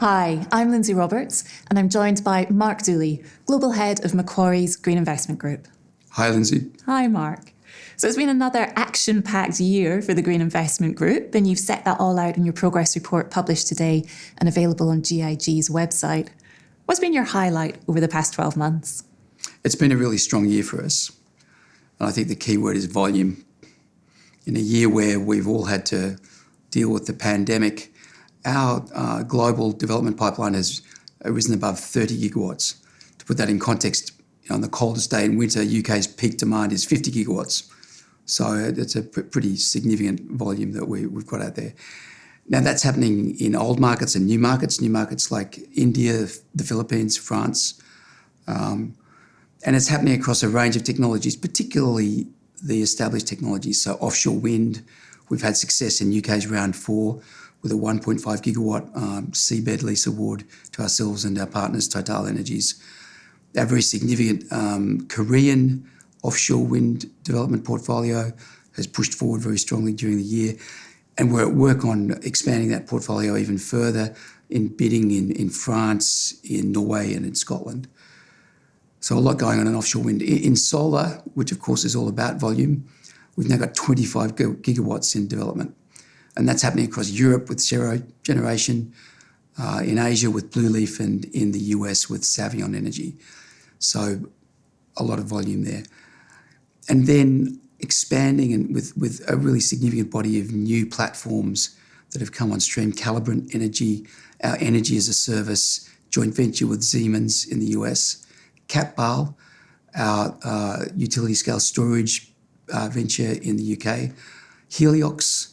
Hi, I'm Lindsay Roberts, and I'm joined by Mark Dooley, Global Head of Macquarie's Green Investment Group. Hi, Lindsay. Hi, Mark. So it's been another action-packed year for the Green Investment Group, and you've set that all out in your progress report published today and available on GIG's website. What's been your highlight over the past 12 months? It's been a really strong year for us. And I think the key word is volume. In a year where we've all had to deal with the pandemic, our global development pipeline has risen above 30 gigawatts. To put that in context, on the coldest day in winter, UK's peak demand is 50 gigawatts. So it's a pretty significant volume that we've got out there. Now that's happening in old markets and new markets like India, the Philippines, France. And it's happening across a range of technologies, particularly the established technologies. So offshore wind, we've had success in UK's round 4 with a 1.5 gigawatt seabed lease award to ourselves and our partners, Total Energies. Our very significant Korean offshore wind development portfolio has pushed forward very strongly during the year. And we're at work on expanding that portfolio even further in bidding in France, in Norway and in Scotland. So a lot going on in offshore wind. In solar, which of course is all about volume, we've now got 25 gigawatts in development. And that's happening across Europe with Zero Generation, in Asia with Blue Leaf, and in the US with Savion Energy. So a lot of volume there. And then expanding and with a really significant body of new platforms that have come on stream. Calibrant Energy, our energy as a service joint venture with Siemens in the US. Capbal, our utility scale storage venture in the UK. Heliox,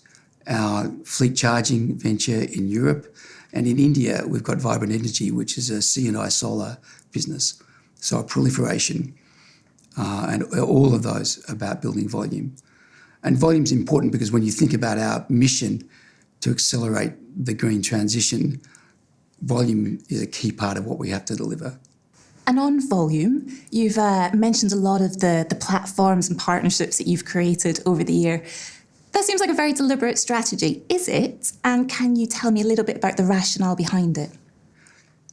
our fleet charging venture in Europe. And in India, we've got Vibrant Energy, which is a C&I solar business. So a proliferation. And all of those about building volume. And volume is important because when you think about our mission to accelerate the green transition, volume is a key part of what we have to deliver. And on volume, you've mentioned a lot of the platforms and partnerships that you've created over the year. That seems like a very deliberate strategy. Is it? And can you tell me a little bit about the rationale behind it?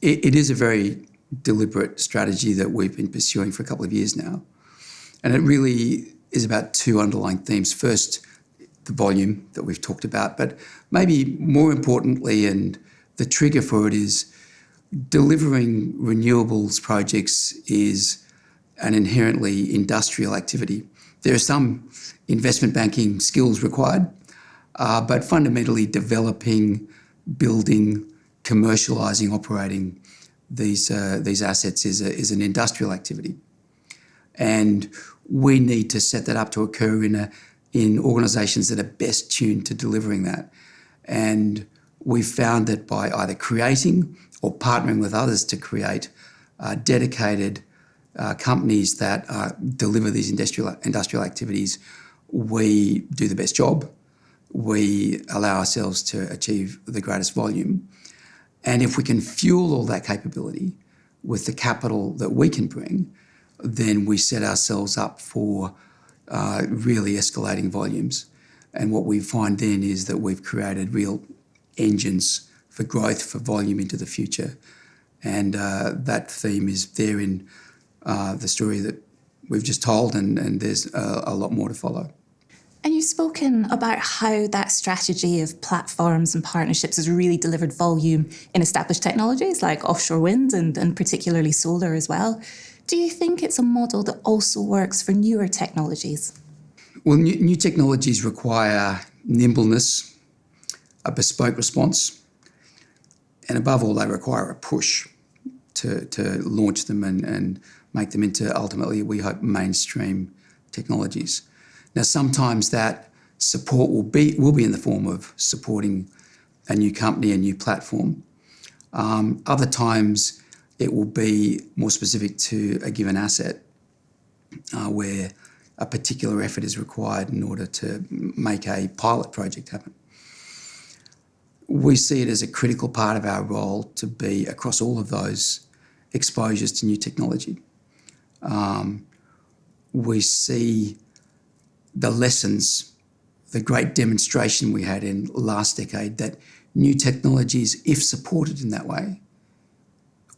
It is a very deliberate strategy that we've been pursuing for a couple of years now. And it really is about two underlying themes. First, the volume that we've talked about, but maybe more importantly, and the trigger for it is delivering renewables projects is an inherently industrial activity. There are some investment banking skills required, but fundamentally developing, building, commercialising, operating these assets is an industrial activity. And we need to set that up to occur in organisations that are best tuned to delivering that. And we've found that by either creating or partnering with others to create dedicated companies that deliver these industrial activities, we do the best job. We allow ourselves to achieve the greatest volume. And if we can fuel all that capability with the capital that we can bring, then we set ourselves up for really escalating volumes. And what we find then is that we've created real engines for growth, for volume into the future. And that theme is there in the story that we've just told, and there's a lot more to follow. And you've spoken about how that strategy of platforms and partnerships has really delivered volume in established technologies like offshore wind and particularly solar as well. Do you think it's a model that also works for newer technologies? Well, new technologies require nimbleness, a bespoke response, and above all, they require a push to launch them and make them into, ultimately, we hope, mainstream technologies. Now, sometimes that support will be in the form of supporting a new company, a new platform. Other times, it will be more specific to a given asset where a particular effort is required in order to make a pilot project happen. We see it as a critical part of our role to be across all of those exposures to new technology. We see the lessons, the great demonstration we had in last decade that new technologies, if supported in that way,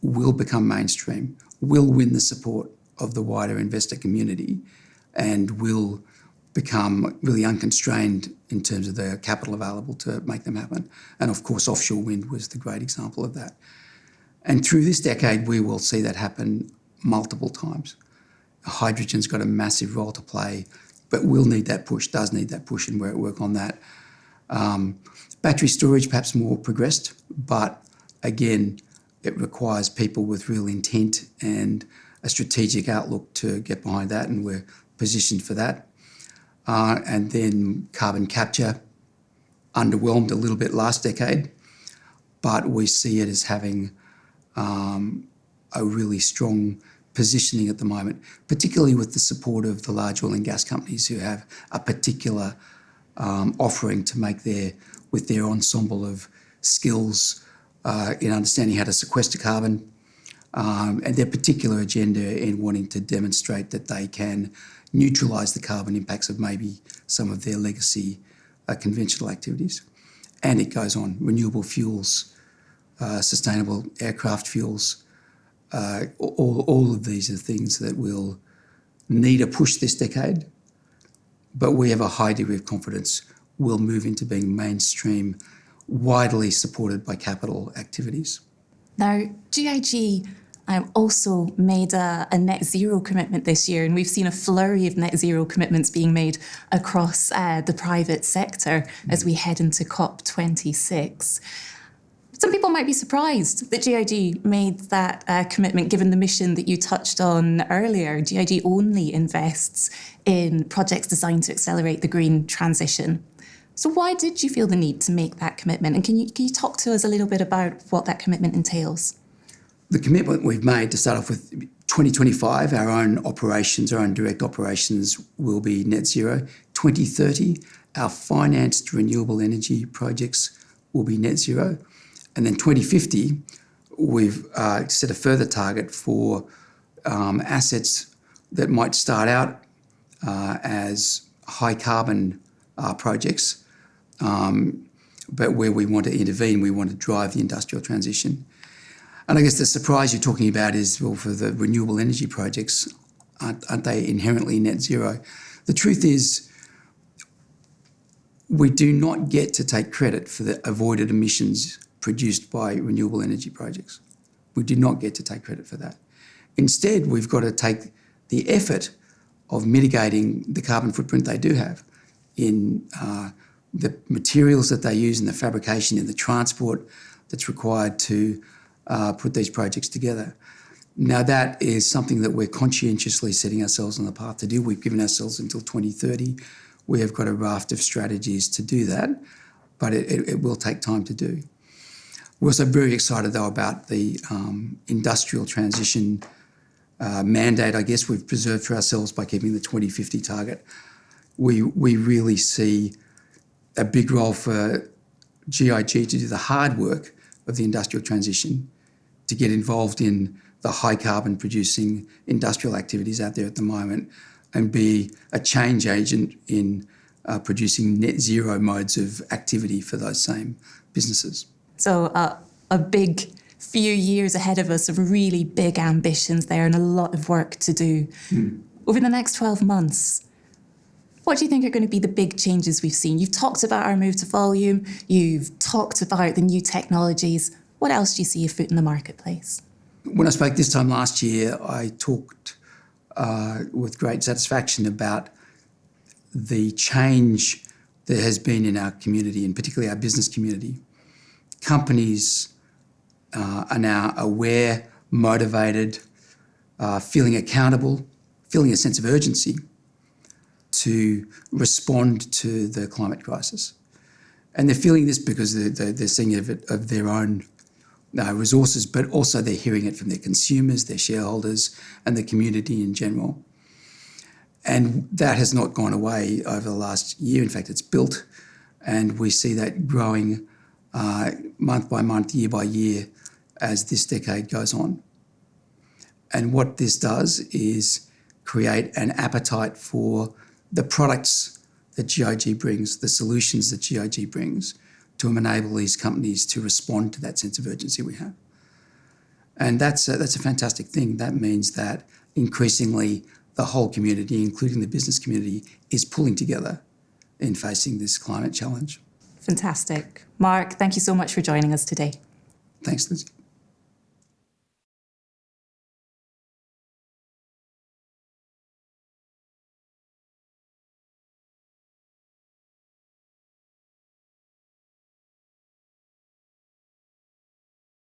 will become mainstream, will win the support of the wider investor community, and will become really unconstrained in terms of the capital available to make them happen. And of course, offshore wind was the great example of that. And through this decade, we will see that happen multiple times. Hydrogen's got a massive role to play, but will need that push, does need that push, and we're at work on that. Battery storage, perhaps more progressed, but again, it requires people with real intent and a strategic outlook to get behind that, and we're positioned for that. And then carbon capture, underwhelmed a little bit last decade, but we see it as having a really strong positioning at the moment, particularly with the support of the large oil and gas companies who have a particular offering to make with their ensemble of skills in understanding how to sequester carbon, and their particular agenda in wanting to demonstrate that they can neutralise the carbon impacts of maybe some of their legacy conventional activities. And it goes on, renewable fuels, sustainable aircraft fuels, all of these are things that will need a push this decade, but we have a high degree of confidence will move into being mainstream, widely supported by capital activities. Now, GIG also made a net zero commitment this year, and we've seen a flurry of net zero commitments being made across the private sector as we head into COP26. Some people might be surprised that GIG made that commitment given the mission that you touched on earlier. GIG only invests in projects designed to accelerate the green transition. So why did you feel the need to make that commitment? And can you talk to us a little bit about what that commitment entails? The commitment we've made to start off with 2025, our own operations, our own direct operations will be net zero. 2030, our financed renewable energy projects will be net zero. And then 2050, we've set a further target for assets that might start out as high carbon projects, but where we want to intervene, we want to drive the industrial transition. And I guess the surprise you're talking about is, well, for the renewable energy projects, aren't they inherently net zero? The truth is, we do not get to take credit for the avoided emissions produced by renewable energy projects. We do not get to take credit for that. Instead, we've got to take the effort of mitigating the carbon footprint they do have in the materials that they use in the fabrication, in the transport that's required to put these projects together. Now, that is something that we're conscientiously setting ourselves on the path to do. We've given ourselves until 2030. We have got a raft of strategies to do that, but it will take time to do. We're also very excited, though, about the industrial transition mandate, I guess, we've preserved for ourselves by keeping the 2050 target. We really see a big role for GIG to do the hard work of the industrial transition, to get involved in the high carbon producing industrial activities out there at the moment, and be a change agent in producing net zero modes of activity for those same businesses. So a big few years ahead of us of really big ambitions there and a lot of work to do. Over the next 12 months, what do you think are going to be the big changes we've seen? You've talked about our move to volume, you've talked about the new technologies. What else do you see afoot in the marketplace? When I spoke this time last year, I talked with great satisfaction about the change there has been in our community, and particularly our business community. Companies are now aware, motivated, feeling accountable, feeling a sense of urgency to respond to the climate crisis. And they're feeling this because they're seeing it of their own resources, but also they're hearing it from their consumers, their shareholders, and the community in general. And that has not gone away over the last year. In fact, it's built, and we see that growing month by month, year by year, as this decade goes on. And what this does is create an appetite for the products that GIG brings, the solutions that GIG brings, to enable these companies to respond to that sense of urgency we have. And that's a fantastic thing. That means that increasingly the whole community, including the business community, is pulling together in facing this climate challenge. Fantastic. Mark, thank you so much for joining us today. Thanks, Lindsay.